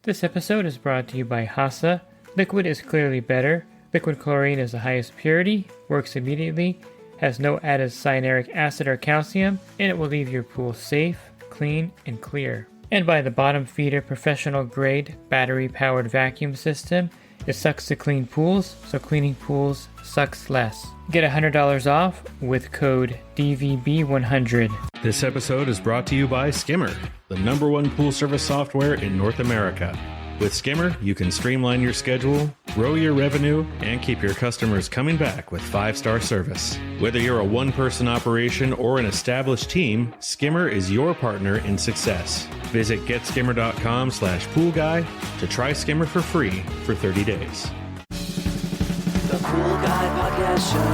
This episode is brought to you by HASA. Liquid is clearly better. Liquid chlorine is the highest purity, works immediately, has no added cyanuric acid or calcium, and it will leave your pool safe, clean, and clear. And by the Bottom Feeder professional grade battery powered vacuum system. It sucks to clean pools, so cleaning pools sucks less. Get $100 off with code DVB100. This episode is brought to you by Skimmer, the #1 pool service software in North America. With Skimmer, you can streamline your schedule, grow your revenue, and keep your customers coming back with 5-star service. Whether you're a one-person operation or an established team, Skimmer is your partner in success. Visit getskimmer.com/poolguy to try Skimmer for free for 30 days. The Pool Guy Podcast Show.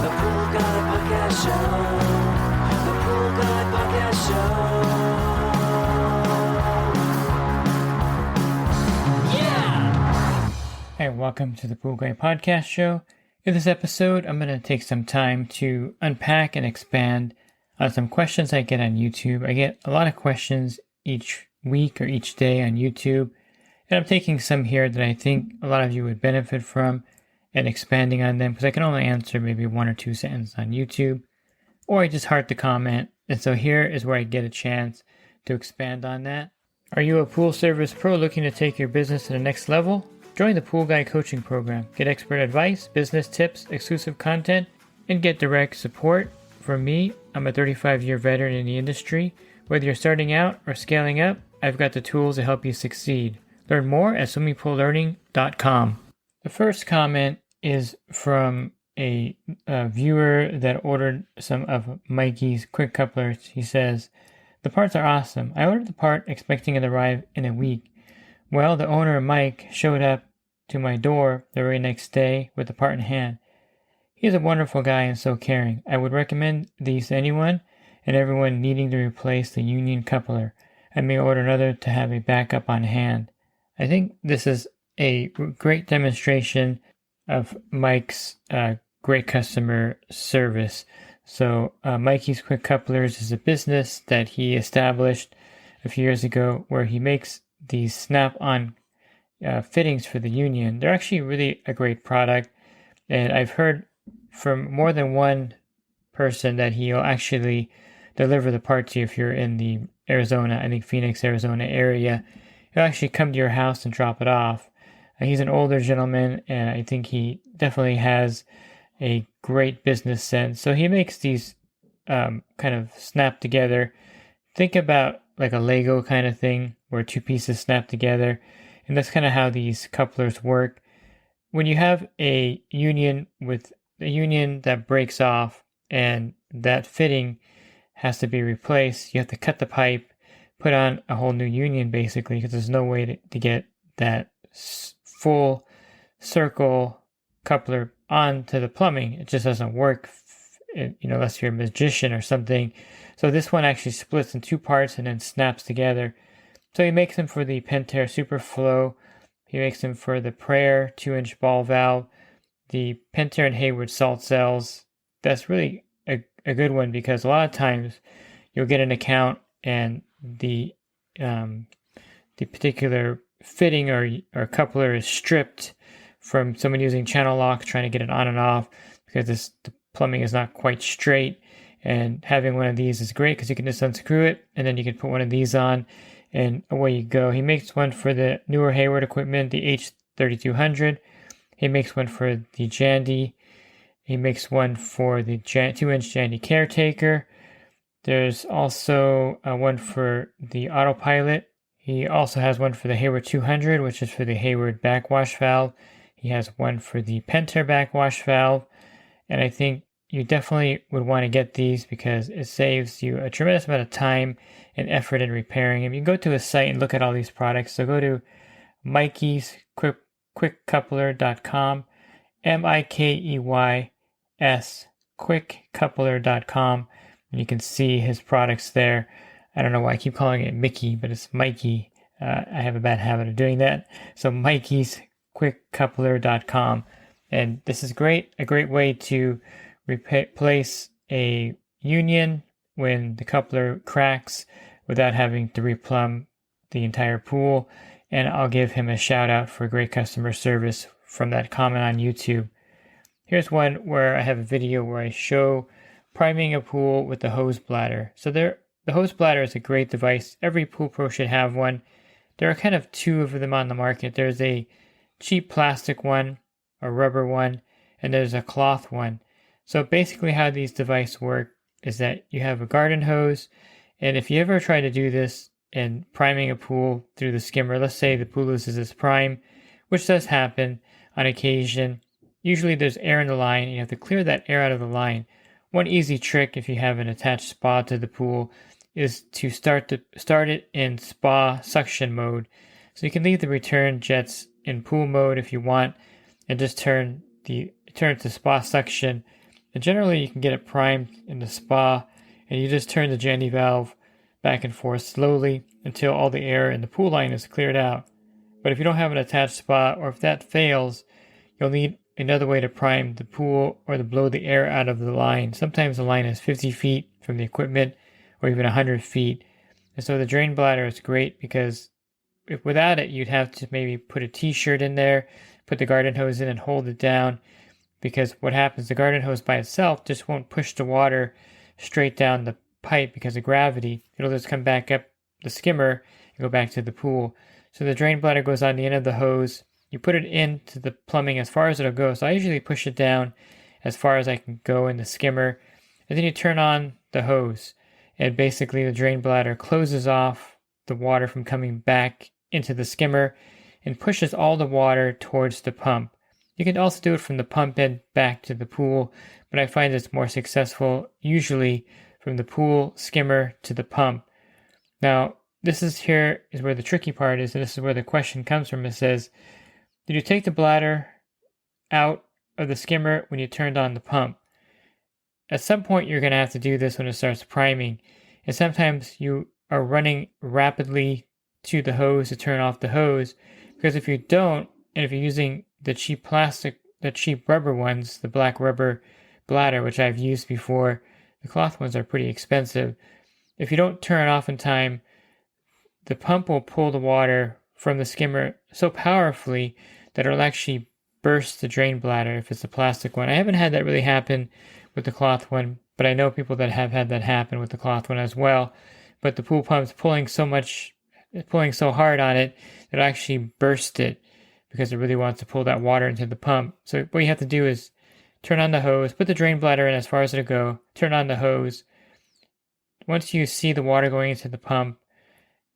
The Pool Guy Podcast Show. The Pool Guy Podcast Show. Hi, welcome to the Pool Guy Podcast Show. In this episode, I'm going to take some time to unpack and expand on some questions I get on YouTube. I get a lot of questions each week or each day on YouTube, and I'm taking some here that I think a lot of you would benefit from and expanding on them because I can only answer maybe 1 or 2 sentences on YouTube, or I just heart the comment, and so here is where I get a chance to expand on that. Are you a pool service pro looking to take your business to the next level? Join the Pool Guy coaching program. Get expert advice, business tips, exclusive content, and get direct support from me. I'm a 35-year veteran in the industry. Whether you're starting out or scaling up, I've got the tools to help you succeed. Learn more at swimmingpoollearning.com. The first comment is from a viewer that ordered some of Mikey's quick couplers. He says, "The parts are awesome. I ordered the part expecting it to arrive in a week. Well, the owner, Mike, showed up to my door the very next day with the part in hand. He's a wonderful guy and so caring. I would recommend these to anyone and everyone needing to replace the union coupler. I may order another to have a backup on hand." I think this is a great demonstration of Mike's great customer service. So Mikey's Quick Couplers is a business that he established a few years ago where he makes these snap-on fittings for the union. They're actually really a great product, and I've heard from more than one person that he'll actually deliver the part to you if you're in the Arizona, I think Phoenix, Arizona area. He'll actually come to your house and drop it off. He's an older gentleman, and I think he definitely has a great business sense. So he makes these kind of snap together. Think about like a Lego kind of thing where 2 pieces snap together. And that's kind of how these couplers work. When you have a union with a union that breaks off and that fitting has to be replaced, you have to cut the pipe, put on a whole new union basically, because there's no way to get that full circle coupler onto the plumbing. It just doesn't work, unless you're a magician or something. So this one actually splits in 2 parts and then snaps together. So he makes them for the Pentair SuperFlo. He makes them for the Prayer 2-inch ball valve, the Pentair and Hayward salt cells. That's really a good one because a lot of times you'll get an account and the particular fitting or coupler is stripped from someone using channel lock trying to get it on and off because the plumbing is not quite straight. And having one of these is great because you can just unscrew it and then you can put one of these on and away you go. He makes one for the newer Hayward equipment, the H3200. He makes one for the Jandy. He makes one for the 2-inch Jandy Caretaker. There's also one for the Autopilot. He also has one for the Hayward 200, which is for the Hayward backwash valve. He has one for the Pentair backwash valve. And I think you definitely would want to get these because it saves you a tremendous amount of time and effort in repairing them. You can go to his site and look at all these products. So go to Mikey's quickcoupler.com, MIKEYS quickcoupler.com, and you can see his products there. I don't know why I keep calling it Mickey, but it's Mikey. I have a bad habit of doing that. So Mikey's quickcoupler.com. And this is great, a great way to replace a union when the coupler cracks without having to replumb the entire pool, and I'll give him a shout out for great customer service from that comment on YouTube. Here's one where I have a video where I show priming a pool with the hose bladder. So the hose bladder is a great device. Every pool pro should have one. There are kind of two of them on the market. There's a cheap plastic one, a rubber one, and there's a cloth one. So basically how these devices work is that you have a garden hose, and if you ever try to do this in priming a pool through the skimmer, let's say the pool loses its prime, which does happen on occasion. Usually there's air in the line, and you have to clear that air out of the line. One easy trick if you have an attached spa to the pool is to start it in spa suction mode. So you can leave the return jets in pool mode if you want, and just turn it to spa suction. And generally you can get it primed in the spa, and you just turn the Jandy valve back and forth slowly until all the air in the pool line is cleared out. But if you don't have an attached spa, or if that fails, you'll need another way to prime the pool or to blow the air out of the line. Sometimes the line is 50 feet from the equipment or even 100 feet. And so the drain bladder is great because without it, you'd have to maybe put a t-shirt in there, put the garden hose in and hold it down, because what happens, the garden hose by itself just won't push the water straight down the pipe because of gravity. It'll just come back up the skimmer and go back to the pool. So the drain bladder goes on the end of the hose. You put it into the plumbing as far as it'll go. So I usually push it down as far as I can go in the skimmer. And then you turn on the hose. And basically the drain bladder closes off the water from coming back into the skimmer and pushes all the water towards the pump. You can also do it from the pump end back to the pool, but I find it's more successful usually from the pool skimmer to the pump. Now, this is where the tricky part is, and this is where the question comes from. It says, did you take the bladder out of the skimmer when you turned on the pump? At some point, you're going to have to do this when it starts priming. And sometimes you are running rapidly to the hose to turn off the hose, because if you don't, and if you're using the cheap rubber ones, the black rubber bladder, which I've used before, the cloth ones are pretty expensive. If you don't turn it off in time, the pump will pull the water from the skimmer so powerfully that it'll actually burst the drain bladder if it's a plastic one. I haven't had that really happen with the cloth one, but I know people that have had that happen with the cloth one as well. But the pool pump's pulling so hard on it that it'll actually burst it because it really wants to pull that water into the pump. So what you have to do is turn on the hose, put the drain bladder in as far as it'll go, turn on the hose. Once you see the water going into the pump,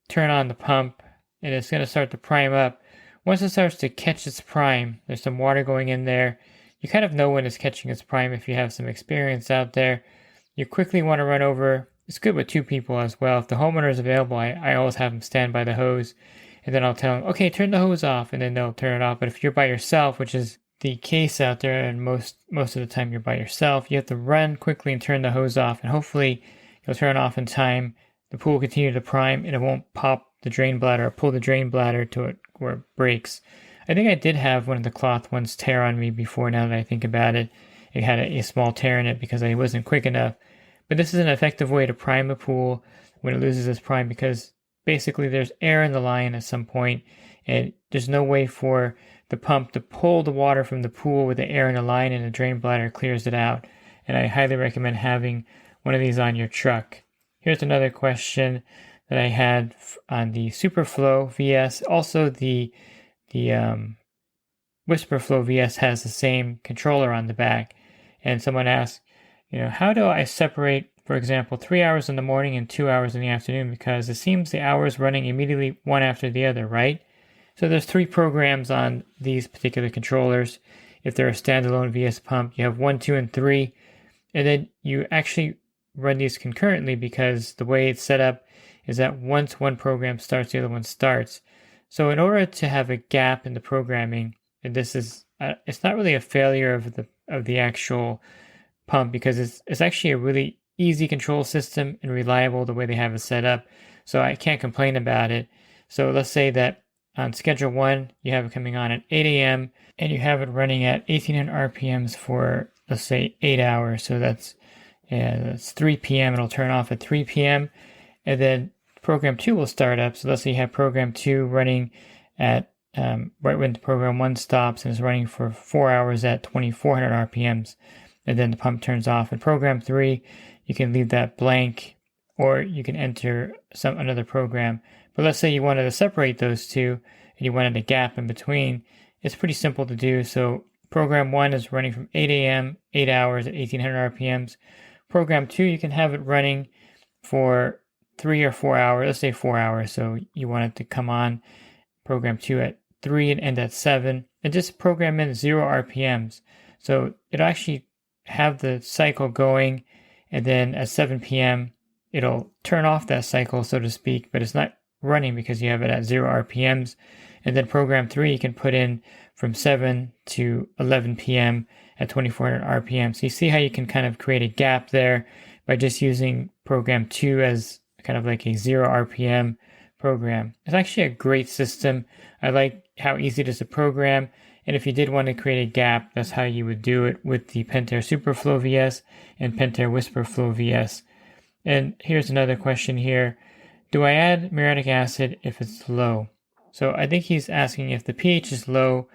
turn on the pump, and it's going to start to prime up. Once it starts to catch its prime, there's some water going in there. You kind of know when it's catching its prime if you have some experience out there. You quickly want to run over. It's good with two people as well. If the homeowner is available, I always have them stand by the hose, and then I'll tell them, okay, turn the hose off, and then they'll turn it off. But if you're by yourself, which is the case out there, and most of the time you're by yourself, you have to run quickly and turn the hose off, and hopefully you'll turn it off in time. The pool will continue to prime, and it won't pop the drain bladder or pull the drain bladder to it where it breaks. I think I did have one of the cloth ones tear on me before, now that I think about it. It had a small tear in it because I wasn't quick enough. But this is an effective way to prime a pool when it loses its prime, because basically there's air in the line at some point, and there's no way for the pump to pull the water from the pool with the air in the line, and the drain bladder clears it out. And I highly recommend having one of these on your truck. Here's another question that I had on the SuperFlo VS. Also, the WhisperFlo VS has the same controller on the back. And someone asked, how do I separate, for example, 3 hours in the morning and 2 hours in the afternoon? Because it seems the hours running immediately one after the other, right? So there's 3 programs on these particular controllers. If they're a standalone VS pump, you have 1, 2, and 3. And then you actually run these concurrently, because the way it's set up is that once one program starts, the other one starts. So in order to have a gap in the programming, and this is, it's not really a failure of the actual pump, because it's actually a really easy control system and reliable the way they have it set up. So I can't complain about it. So let's say that on schedule 1, you have it coming on at 8 a.m. and you have it running at 1800 RPMs for, let's say, 8 hours. So that's 3 p.m. It'll turn off at 3 p.m. And then program 2 will start up. So let's say you have program 2 running at right when the program 1 stops and is running for 4 hours at 2400 RPMs, and then the pump turns off. In program 3, you can leave that blank, or you can enter another program. But let's say you wanted to separate those two and you wanted a gap in between. It's pretty simple to do. So program 1 is running from 8 a.m., 8 hours at 1800 RPMs. Program 2, you can have it running for 3 or 4 hours. Let's say 4 hours. So you want it to come on program 2 at 3 and end at 7. And just program in 0 RPMs. So it'll actually have the cycle going, and then at 7 p.m. it'll turn off that cycle, so to speak, but it's not running because you have it at 0 RPMs. And then program 3 you can put in from 7 to 11 p.m. at 2400 RPM. So you see how you can kind of create a gap there by just using program 2 as kind of like a 0 RPM program. It's actually a great system. I like how easy it is to program. And if you did want to create a gap, that's how you would do it with the Pentair SuperFlo VS and Pentair WhisperFlo VS. And here's another question here. Do I add muriatic acid if it's low? So I think he's asking if the pH is low,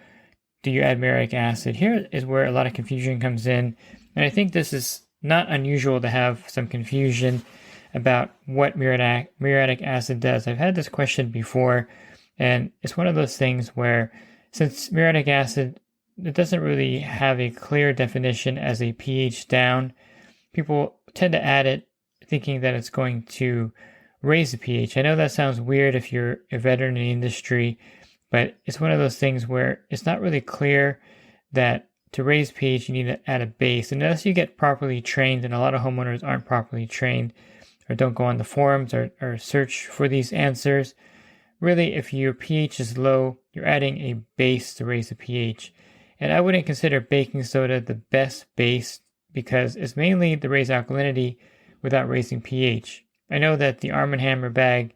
do you add muriatic acid? Here is where a lot of confusion comes in. And I think this is not unusual to have some confusion about what muriatic acid does. I've had this question before, and it's one of those things where since muriatic acid, it doesn't really have a clear definition as a pH down, people tend to add it thinking that it's going to raise the pH. I know that sounds weird if you're a veteran in the industry, but it's one of those things where it's not really clear that to raise pH, you need to add a base. And unless you get properly trained, and a lot of homeowners aren't properly trained or don't go on the forums or search for these answers, really, if your pH is low, you're adding a base to raise the pH. And I wouldn't consider baking soda the best base because it's mainly to raise alkalinity without raising pH. I know that the Arm & Hammer bag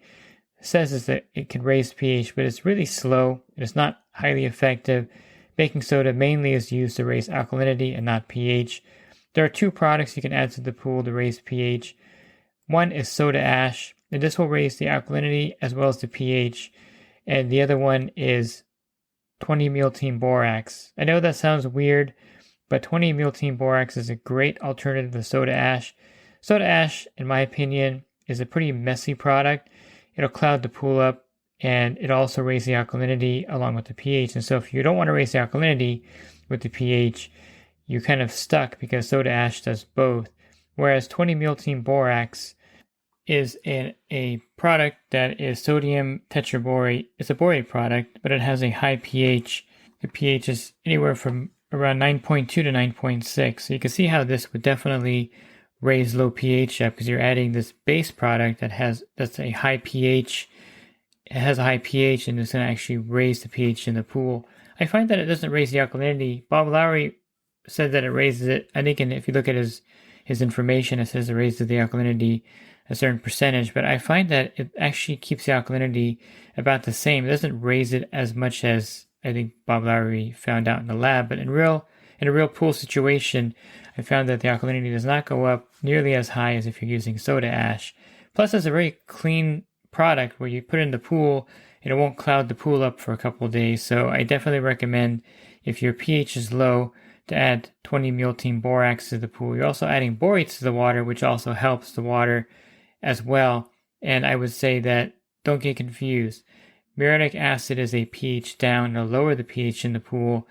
says that it can raise pH, but it's really slow. It's not highly effective. Baking soda mainly is used to raise alkalinity and not pH. There are 2 products you can add to the pool to raise pH. One is soda ash, and this will raise the alkalinity as well as the pH. And the other one is 20-miltene borax. I know that sounds weird, but 20-miltene borax is a great alternative to soda ash. Soda ash, in my opinion, is a pretty messy product. It'll cloud the pool up, and it also raises the alkalinity along with the pH. And so if you don't want to raise the alkalinity with the pH, you're kind of stuck because soda ash does both. Whereas 20-miltene borax is a product that is sodium tetraborate. It's a borate product, but it has a high pH. The pH is anywhere from around 9.2 to 9.6. So you can see how this would definitely raise low pH up because you're adding this base product that's a high pH. It has a high pH and it's going to actually raise the pH in the pool. I find that it doesn't raise the alkalinity. Bob Lowry said that it raises it. I think if you look at his information, it says it raises the alkalinity a certain percentage, but I find that it actually keeps the alkalinity about the same. It doesn't raise it as much as I think Bob Lowry found out in the lab, but in a real pool situation, I found that the alkalinity does not go up nearly as high as if you're using soda ash. Plus, it's a very clean product where you put it in the pool and it won't cloud the pool up for a couple of days. So I definitely recommend, if your pH is low, to add 20-miltene borax to the pool. You're also adding borates to the water, which also helps the water as well. And I would say that don't get confused. Muriatic acid is a pH down to lower the pH in the pool,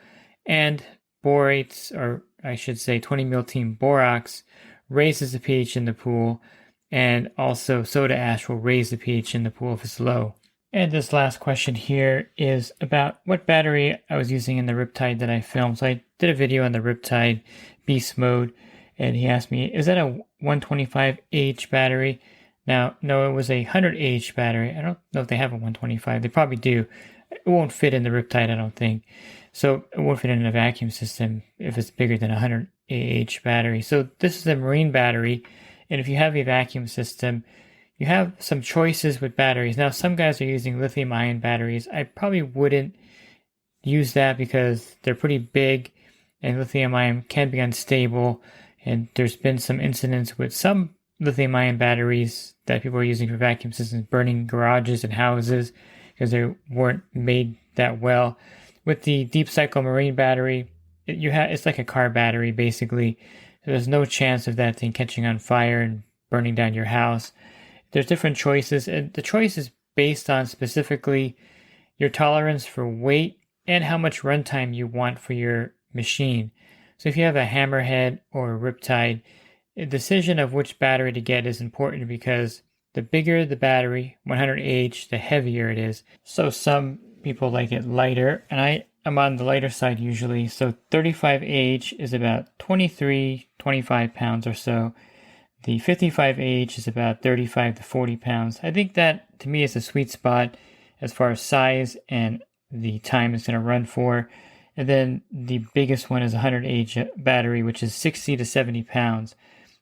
and borates, or I should say 20-miltene borax, raises the pH in the pool, and also soda ash will raise the pH in the pool if it's low. And this last question here is about what battery I was using in the Riptide that I filmed. So I did a video on the Riptide Beast Mode, and he asked me, is that a 125Ah battery? Now, no, it was a 100Ah battery. I don't know if they have a 125. They probably do. It won't fit in the Riptide, I don't think. So it won't fit in a vacuum system if it's bigger than a 100Ah battery. So this is a marine battery, and if you have a vacuum system, you have some choices with batteries. Now, some guys are using lithium-ion batteries. I probably wouldn't use that because they're pretty big, and lithium-ion can be unstable, and there's been some incidents with some lithium-ion batteries that people are using for vacuum systems burning garages and houses because they weren't made that well. With the deep cycle marine battery, it's like a car battery basically. There's no chance of that thing catching on fire and burning down your house. There's different choices, and the choice is based on specifically your tolerance for weight and how much runtime you want for your machine. So if you have a hammerhead or a riptide, a decision of which battery to get is important because the bigger the battery, 100Ah, the heavier it is. So some people like it lighter, and I am on the lighter side usually. So 35Ah is about 25 pounds or so. The 55Ah is about 35 to 40 pounds. I think that to me is a sweet spot as far as size and the time it's going to run for. And then the biggest one is 100Ah battery, which is 60 to 70 pounds.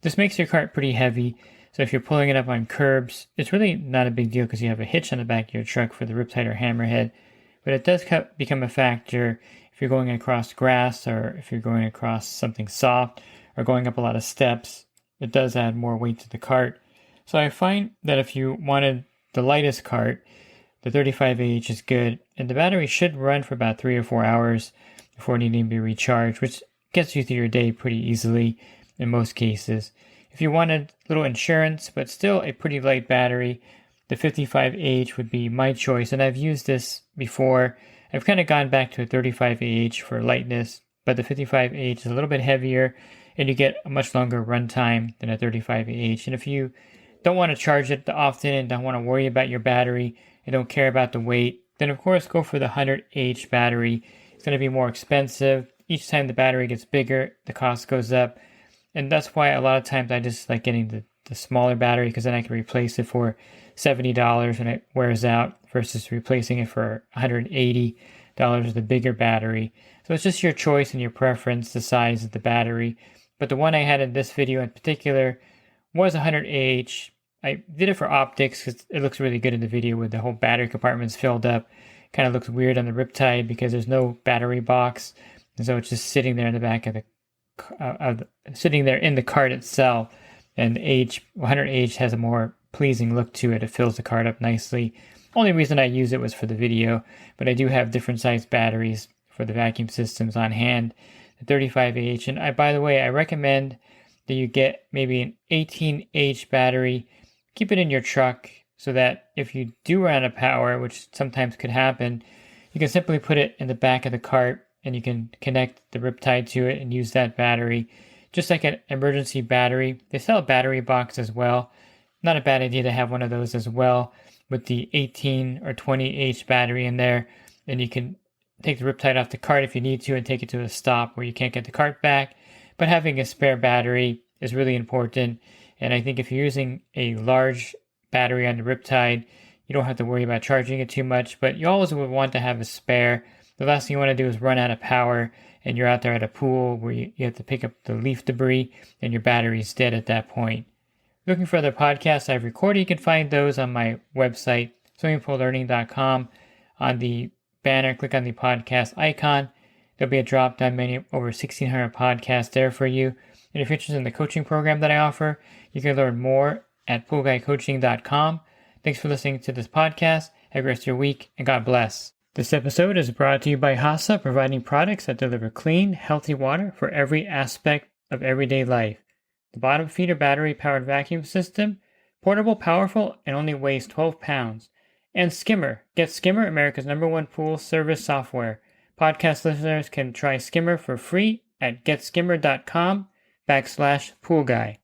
This makes your cart pretty heavy. So if you're pulling it up on curbs, it's really not a big deal because you have a hitch on the back of your truck for the riptide or hammerhead. But it does become a factor if you're going across grass or if you're going across something soft or going up a lot of steps. It does add more weight to the cart. So I find that if you wanted the lightest cart, the 35Ah is good, and the battery should run for about 3 or 4 hours before needing to be recharged, which gets you through your day pretty easily in most cases. If you wanted a little insurance, but still a pretty light battery, the 55Ah would be my choice, and I've used this before. I've kind of gone back to a 35Ah for lightness, but the 55Ah is a little bit heavier, and you get a much longer runtime than a 35Ah. And if you don't want to charge it often and don't want to worry about your battery and don't care about the weight, then of course go for the 100Ah battery. It's going to be more expensive. Each time the battery gets bigger, the cost goes up. And that's why a lot of times I just like getting the smaller battery because then I can replace it for $70 when it wears out versus replacing it for $180 with the bigger battery. So it's just your choice and your preference, the size of the battery. But the one I had in this video in particular was 100Ah. I did it for optics because it looks really good in the video with the whole battery compartments filled up. Kind of looks weird on the riptide because there's no battery box. And so it's just sitting there in the back of the sitting there in the cart itself. And the 100Ah has a more pleasing look to it. It fills the cart up nicely. Only reason I use it was for the video, but I do have different size batteries for the vacuum systems on hand. The 35Ah, and by the way, I recommend that you get maybe an 18Ah battery. Keep it in your truck so that if you do run out of power, which sometimes could happen, you can simply put it in the back of the cart and you can connect the riptide to it and use that battery. Just like an emergency battery. They sell a battery box as well. Not a bad idea to have one of those as well with the 18 or 20Ah battery in there. And you can take the riptide off the cart if you need to and take it to a stop where you can't get the cart back. But having a spare battery is really important. And I think if you're using a large battery on the riptide, you don't have to worry about charging it too much. But you always would want to have a spare. The last thing you want to do is run out of power and you're out there at a pool where you have to pick up the leaf debris and your battery's dead at that point. Looking for other podcasts I've recorded, you can find those on my website, swimmingpoollearning.com. On the banner, click on the podcast icon. There'll be a drop-down menu of over 1,600 podcasts there for you. And if you're interested in the coaching program that I offer, you can learn more at poolguycoaching.com. Thanks for listening to this podcast. Have a great rest of your week, and God bless. This episode is brought to you by HASA, providing products that deliver clean, healthy water for every aspect of everyday life. The bottom feeder battery-powered vacuum system, portable, powerful, and only weighs 12 pounds. And Skimmer. Get Skimmer, America's #1 pool service software. Podcast listeners can try Skimmer for free at getskimmer.com/poolguy.